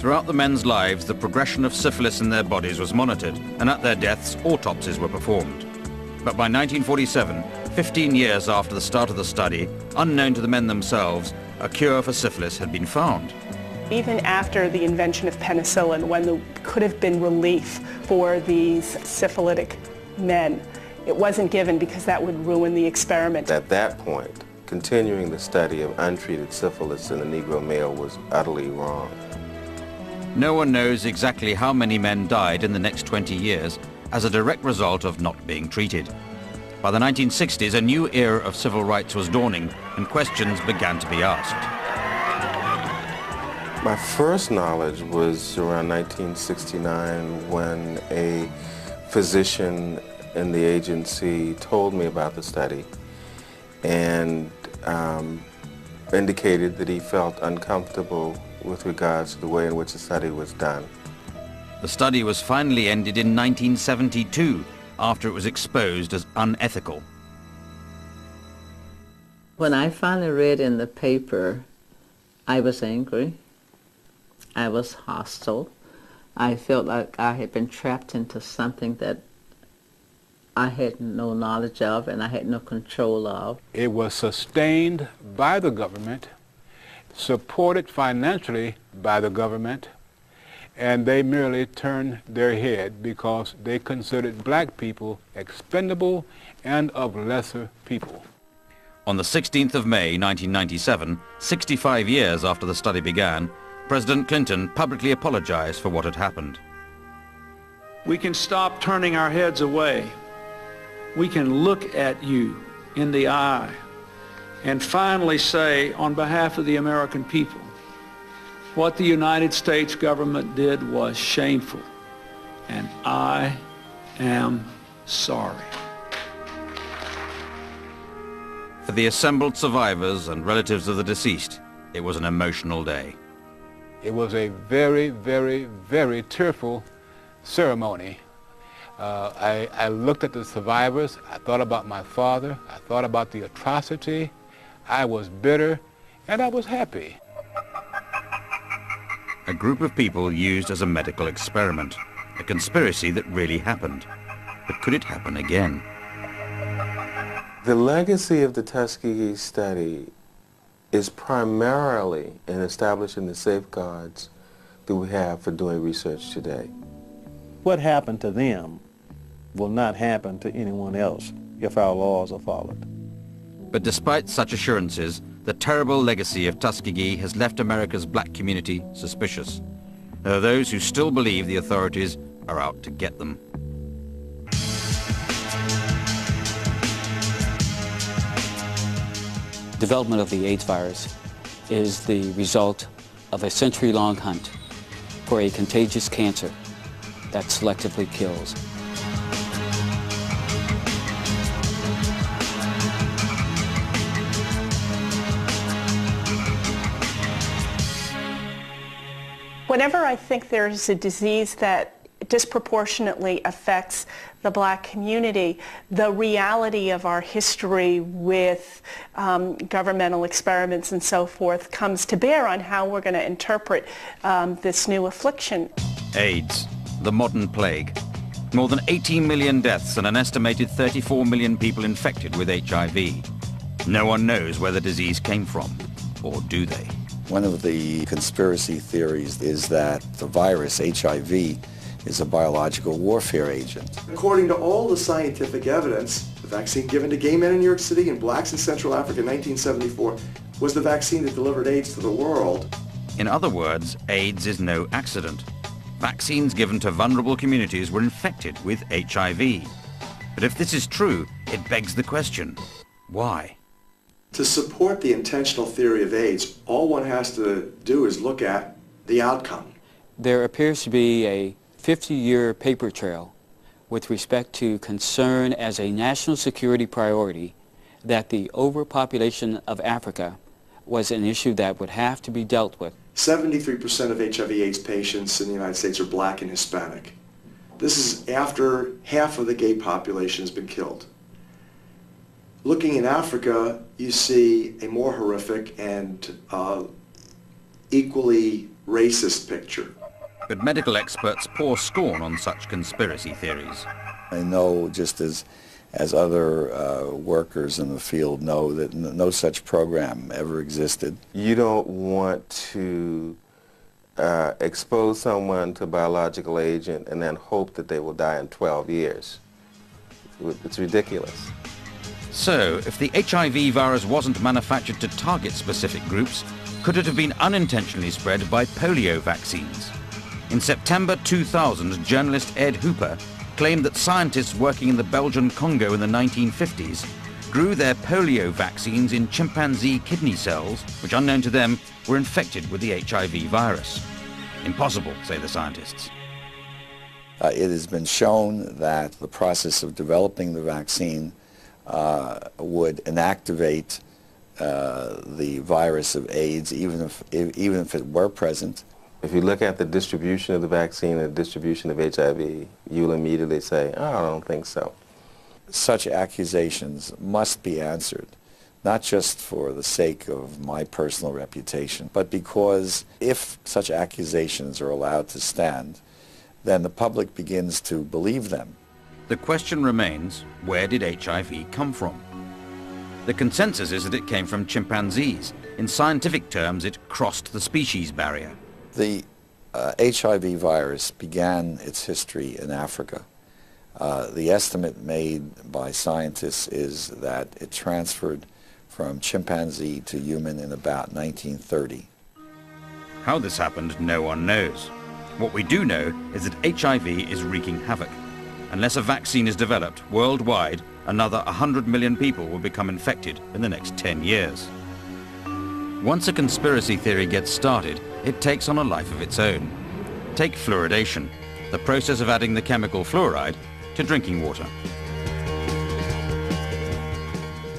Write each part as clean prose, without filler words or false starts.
Throughout the men's lives, the progression of syphilis in their bodies was monitored, and at their deaths, autopsies were performed. But by 1947, 15 years after the start of the study, unknown to the men themselves, a cure for syphilis had been found. Even after the invention of penicillin, when there could have been relief for these syphilitic men, it wasn't given because that would ruin the experiment. At that point, continuing the study of untreated syphilis in the Negro male was utterly wrong. No one knows exactly how many men died in the next 20 years as a direct result of not being treated. By the 1960s, a new era of civil rights was dawning, and questions began to be asked. My first knowledge was around 1969 when a physician in the agency told me about the study and indicated that he felt uncomfortable with regards to the way in which the study was done. The study was finally ended in 1972 after it was exposed as unethical. When I finally read in the paper, I was angry. I was hostile. I felt like I had been trapped into something that I had no knowledge of and I had no control of. It was sustained by the government, supported financially by the government, and they merely turned their head because they considered black people expendable and of lesser people. On the 16th of May 1997, 65 years after the study began, President Clinton publicly apologized for what had happened. We can stop turning our heads away. We can look at you in the eye and finally say, on behalf of the American people, what the United States government did was shameful, and I am sorry. For the assembled survivors and relatives of the deceased, it was an emotional day. It was a very, very, very tearful ceremony. I looked at the survivors, I thought about my father, I thought about the atrocity, I was bitter, and I was happy. A group of people used as a medical experiment, a conspiracy that really happened. But could it happen again? The legacy of the Tuskegee study is primarily in establishing the safeguards that we have for doing research today. What happened to them will not happen to anyone else if our laws are followed. But despite such assurances, the terrible legacy of Tuskegee has left America's black community suspicious. There are those who still believe the authorities are out to get them. Development of the AIDS virus is the result of a century-long hunt for a contagious cancer that selectively kills. Whenever I think there's a disease that disproportionately affects the black community, the reality of our history with governmental experiments and so forth comes to bear on how we're going to interpret this new affliction. AIDS, the modern plague. More than 18 million deaths and an estimated 34 million people infected with HIV. No one knows where the disease came from, or do they? One of the conspiracy theories is that the virus, HIV, is a biological warfare agent. According to all the scientific evidence, the vaccine given to gay men in New York City and blacks in Central Africa in 1974 was the vaccine that delivered AIDS to the world. In other words, AIDS is no accident. Vaccines given to vulnerable communities were infected with HIV. But if this is true, it begs the question, why? To support the intentional theory of AIDS, all one has to do is look at the outcome. There appears to be a 50-year paper trail with respect to concern as a national security priority that the overpopulation of Africa was an issue that would have to be dealt with. 73% of HIV/AIDS patients in the United States are black and Hispanic. This is after half of the gay population has been killed. Looking in Africa, you see a more horrific and equally racist picture. But medical experts pour scorn on such conspiracy theories. I know, just as other workers in the field know, that no such program ever existed. You don't want to expose someone to a biological agent and then hope that they will die in 12 years. It's ridiculous. So, if the HIV virus wasn't manufactured to target specific groups, could it have been unintentionally spread by polio vaccines? In September 2000, journalist Ed Hooper claimed that scientists working in the Belgian Congo in the 1950s grew their polio vaccines in chimpanzee kidney cells, which, unknown to them, were infected with the HIV virus. Impossible, say the scientists. It has been shown that the process of developing the vaccine would inactivate the virus of AIDS, even if it were present. If you look at the distribution of the vaccine and the distribution of HIV, you'll immediately say, oh, I don't think so. Such accusations must be answered, not just for the sake of my personal reputation, but because if such accusations are allowed to stand, then the public begins to believe them. The question remains, where did HIV come from? The consensus is that it came from chimpanzees. In scientific terms, it crossed the species barrier. The HIV virus began its history in Africa. The estimate made by scientists is that it transferred from chimpanzee to human in about 1930. How this happened, no one knows. What we do know is that HIV is wreaking havoc. Unless a vaccine is developed worldwide, another 100 million people will become infected in the next 10 years. Once a conspiracy theory gets started, it takes on a life of its own. Take fluoridation, the process of adding the chemical fluoride to drinking water.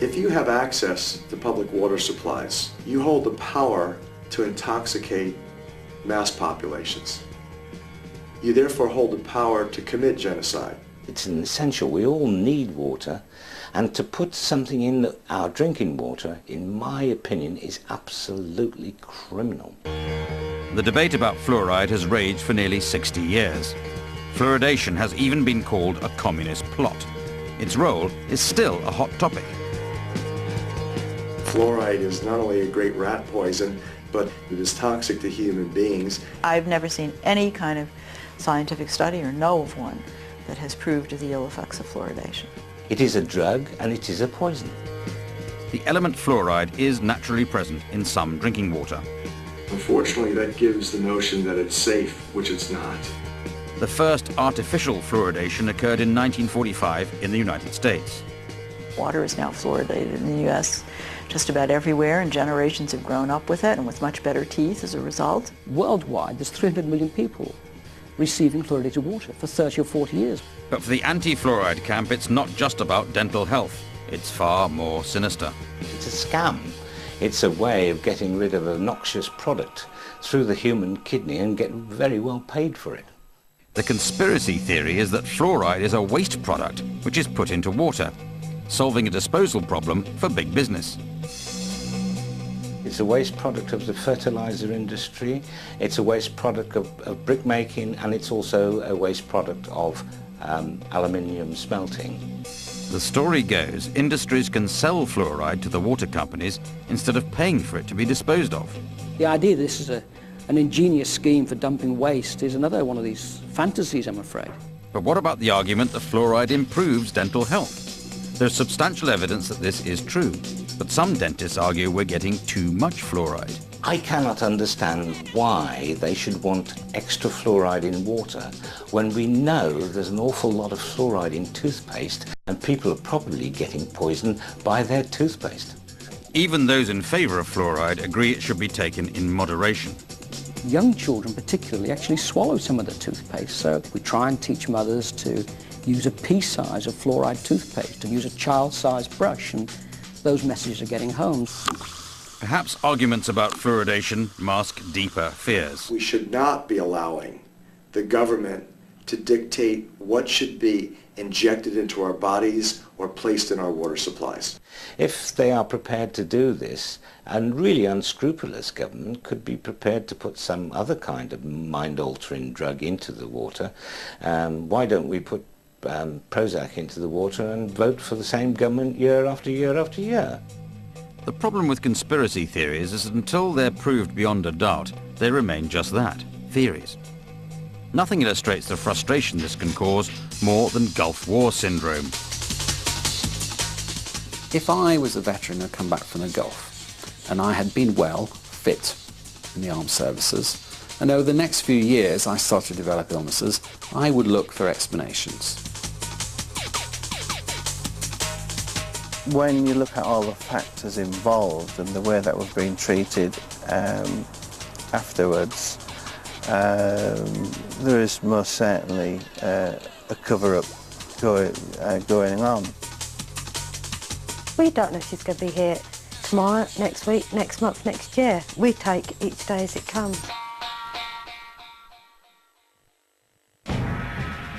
If you have access to public water supplies, you hold the power to intoxicate mass populations. You therefore hold the power to commit genocide. It's an essential. We all need water, and to put something in our drinking water, in my opinion, is absolutely criminal. The debate about fluoride has raged for nearly 60 years. Fluoridation has even been called a communist plot. Its role is still a hot topic. Fluoride is not only a great rat poison, but it is toxic to human beings. I've never seen any kind of scientific study or know of one that has proved the ill effects of fluoridation. It is a drug and it is a poison. The element fluoride is naturally present in some drinking water. Unfortunately, that gives the notion that it's safe, which it's not. The first artificial fluoridation occurred in 1945 in the United States. Water is now fluoridated in the U.S. just about everywhere, and generations have grown up with it and with much better teeth as a result. Worldwide, there's 300 million people receiving fluoridated water for 30 or 40 years. But for the anti-fluoride camp, it's not just about dental health. It's far more sinister. It's a scam. It's a way of getting rid of a noxious product through the human kidney and get very well paid for it. The conspiracy theory is that fluoride is a waste product which is put into water, solving a disposal problem for big business. It's a waste product of the fertilizer industry, it's a waste product of brick making, and it's also a waste product of aluminium smelting. The story goes, industries can sell fluoride to the water companies instead of paying for it to be disposed of. The idea that this is an ingenious scheme for dumping waste is another one of these fantasies, I'm afraid. But what about the argument that fluoride improves dental health? There's substantial evidence that this is true, but some dentists argue we're getting too much fluoride. I cannot understand why they should want extra fluoride in water when we know there's an awful lot of fluoride in toothpaste and people are probably getting poisoned by their toothpaste. Even those in favour of fluoride agree it should be taken in moderation. Young children particularly actually swallow some of the toothpaste, so we try and teach mothers to use a pea size of fluoride toothpaste, to use a child-sized brush, and those messages are getting home. Perhaps arguments about fluoridation mask deeper fears. We should not be allowing the government to dictate what should be injected into our bodies or placed in our water supplies. If they are prepared to do this, a really unscrupulous government could be prepared to put some other kind of mind-altering drug into the water. Why don't we put Prozac into the water and vote for the same government year after year after year? The problem with conspiracy theories is that until they're proved beyond a doubt, they remain just that, theories. Nothing illustrates the frustration this can cause more than Gulf War syndrome. If I was a veteran who had come back from the Gulf and I had been well, fit in the armed services, and over the next few years I started to develop illnesses, I would look for explanations. When you look at all the factors involved and the way that we've been treated afterwards, there is most certainly a cover-up going on. We don't know if she's going to be here tomorrow, next week, next month, next year. We take each day as it comes.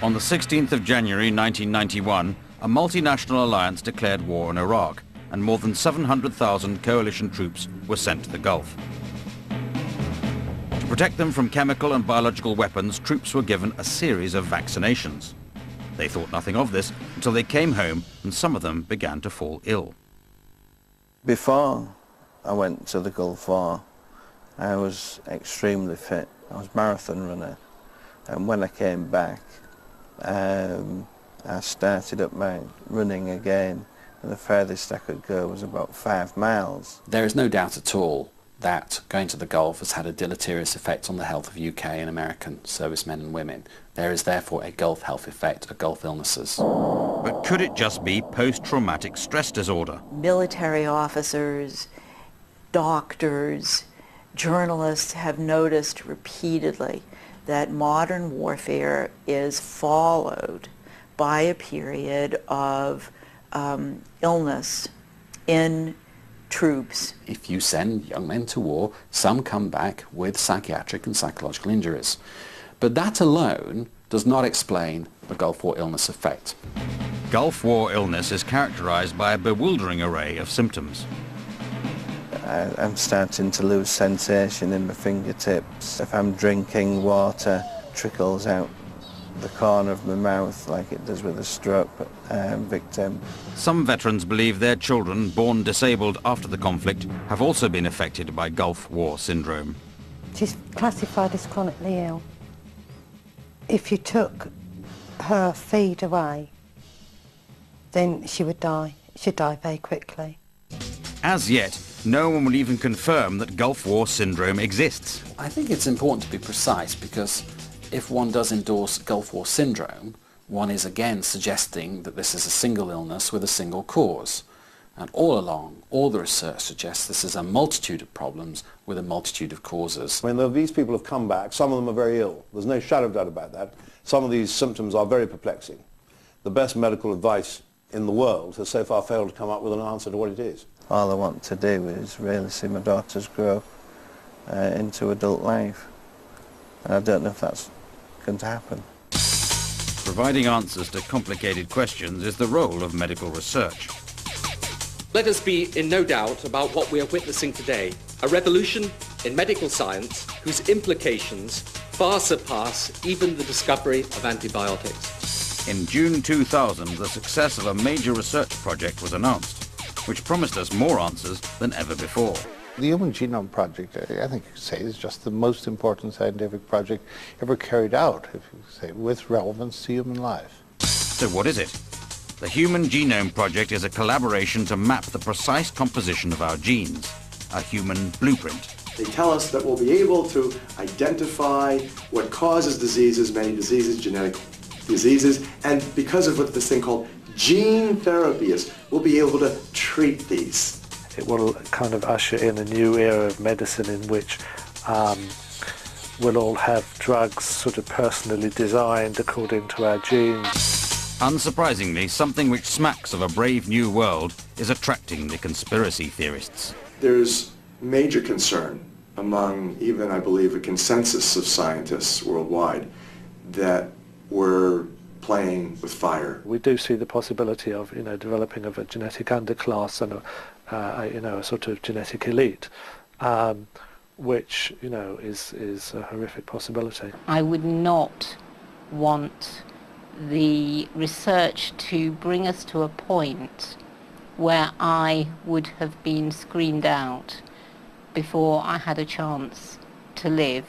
On the 16th of January 1991, a multinational alliance declared war on Iraq, and more than 700,000 coalition troops were sent to the Gulf. To protect them from chemical and biological weapons, troops were given a series of vaccinations. They thought nothing of this until they came home and some of them began to fall ill. Before I went to the Gulf War, I was extremely fit. I was a marathon runner, and when I came back, I started up my running again, and the furthest I could go was about 5 miles. There is no doubt at all that going to the Gulf has had a deleterious effect on the health of UK and American servicemen and women. There is therefore a Gulf health effect of Gulf illnesses. But could it just be post-traumatic stress disorder? Military officers, doctors, journalists have noticed repeatedly that modern warfare is followed by a period of illness in troops. If you send young men to war, some come back with psychiatric and psychological injuries. But that alone does not explain the Gulf War illness effect. Gulf War illness is characterized by a bewildering array of symptoms. I'm starting to lose sensation in my fingertips. If I'm drinking, water trickles out the corner of my mouth like it does with a stroke victim. Some veterans believe their children, born disabled after the conflict, have also been affected by Gulf War syndrome. She's classified as chronically ill. If you took her feed away, then she would die. She'd die very quickly. As yet, no one will even confirm that Gulf War syndrome exists. I think it's important to be precise because if one does endorse Gulf War syndrome, one is again suggesting that this is a single illness with a single cause. And all along, all the research suggests this is a multitude of problems with a multitude of causes. When these people have come back, some of them are very ill. There's no shadow of doubt about that. Some of these symptoms are very perplexing. The best medical advice in the world has so far failed to come up with an answer to what it is. All I want to do is really see my daughters grow into adult life. And I don't know if that's going to happen. Providing answers to complicated questions is the role of medical research. Let us be in no doubt about what we are witnessing today, a revolution in medical science whose implications far surpass even the discovery of antibiotics. In June 2000, the success of a major research project was announced, which promised us more answers than ever before. The Human Genome Project, I think you could say, is just the most important scientific project ever carried out, if you say, with relevance to human life. So what is it? The Human Genome Project is a collaboration to map the precise composition of our genes, a human blueprint. They tell us that we'll be able to identify what causes diseases, many diseases, genetic diseases, and because of what this thing called gene therapy is, we'll be able to treat these. It will kind of usher in a new era of medicine in which we'll all have drugs sort of personally designed according to our genes. Unsurprisingly, something which smacks of a brave new world is attracting the conspiracy theorists. There's major concern among even, I believe, a consensus of scientists worldwide that we're playing with fire. We do see the possibility of, developing of a genetic underclass and a sort of genetic elite, which, is a horrific possibility. I would not want the research to bring us to a point where I would have been screened out before I had a chance to live.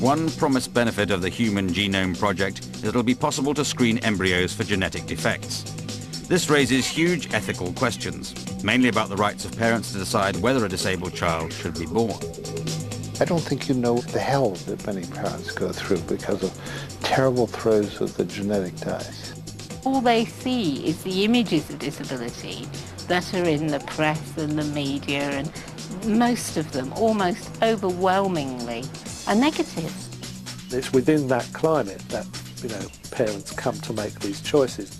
One promised benefit of the Human Genome Project is it'll be possible to screen embryos for genetic defects. This raises huge ethical questions, mainly about the rights of parents to decide whether a disabled child should be born. I don't think you know the hell that many parents go through because of terrible throes of the genetic dice. All they see is the images of disability that are in the press and the media, and most of them, almost overwhelmingly, are negative. It's within that climate that, parents come to make these choices.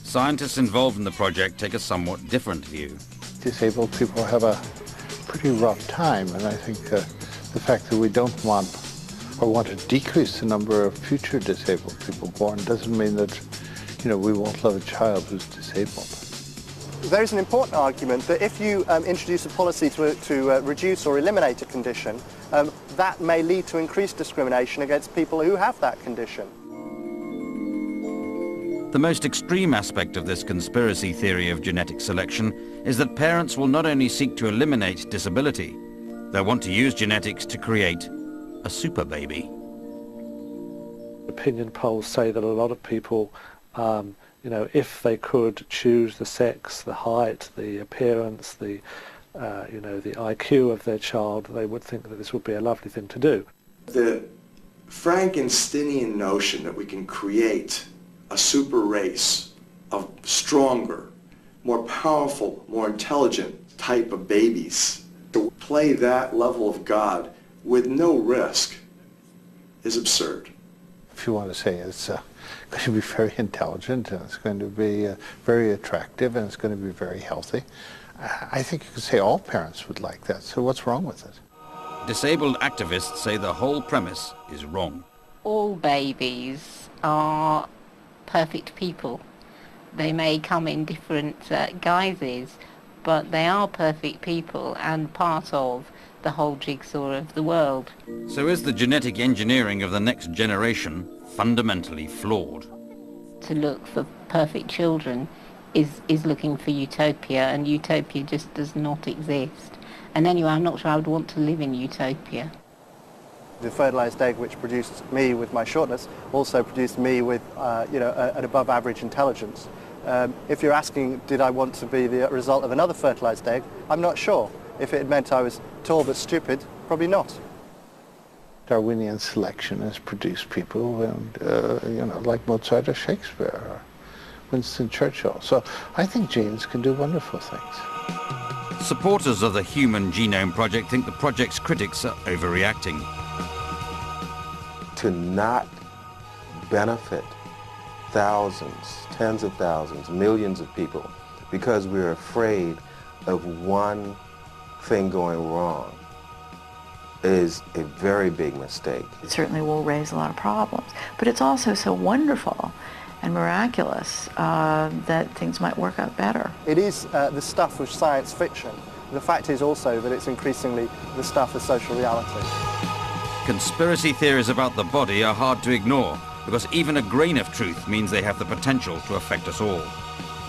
Scientists involved in the project take a somewhat different view. Disabled people have a pretty rough time, and I think the fact that we don't want or want to decrease the number of future disabled people born doesn't mean that, we won't love a child who's disabled. There's an important argument that if you introduce a policy to reduce or eliminate a condition, that may lead to increased discrimination against people who have that condition. The most extreme aspect of this conspiracy theory of genetic selection is that parents will not only seek to eliminate disability, they'll want to use genetics to create a super baby. Opinion polls say that a lot of people, if they could choose the sex, the height, the appearance, the IQ of their child, they would think that this would be a lovely thing to do. The Frankensteinian notion that we can create a super race of stronger, more powerful, more intelligent type of babies, to play that level of God with no risk is absurd. If you want to say it's going to be very intelligent and it's going to be very attractive and it's going to be very healthy, I think you could say all parents would like that. So what's wrong with it? Disabled activists say the whole premise is wrong. All babies are perfect people. They may come in different guises, but they are perfect people and part of the whole jigsaw of the world. So is the genetic engineering of the next generation fundamentally flawed? To look for perfect children is looking for utopia, and utopia just does not exist. And anyway, I'm not sure I would want to live in utopia. The fertilised egg, which produced me with my shortness, also produced me with an above average intelligence. If you're asking, did I want to be the result of another fertilised egg, I'm not sure. If it meant I was tall but stupid, probably not. Darwinian selection has produced people, and like Mozart or Shakespeare or Winston Churchill. So I think genes can do wonderful things. Supporters of the Human Genome Project think the project's critics are overreacting. To not benefit thousands, tens of thousands, millions of people because we're afraid of one thing going wrong is a very big mistake. It certainly will raise a lot of problems, but it's also so wonderful and miraculous that things might work out better. It is the stuff of science fiction. The fact is also that it's increasingly the stuff of social reality. Conspiracy theories about the body are hard to ignore because even a grain of truth means they have the potential to affect us all.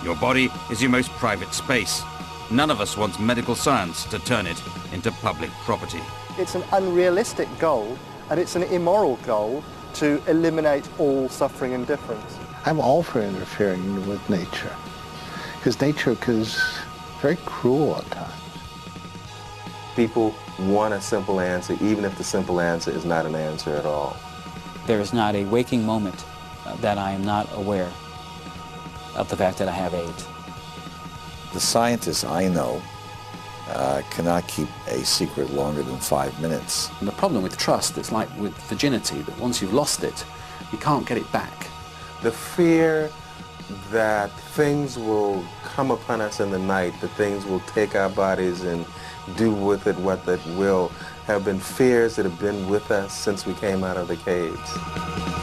Your body is your most private space. None of us wants medical science to turn it into public property. It's an unrealistic goal, and it's an immoral goal to eliminate all suffering and difference. I'm all for interfering with nature, because nature is very cruel at times. People want a simple answer, even if the simple answer is not an answer at all. There is not a waking moment that I am not aware of the fact that I have AIDS. The scientists I know cannot keep a secret longer than 5 minutes. And the problem with trust is like with virginity, that once you've lost it, you can't get it back. The fear that things will come upon us in the night, that things will take our bodies and do with it what that will, have been fears that have been with us since we came out of the caves.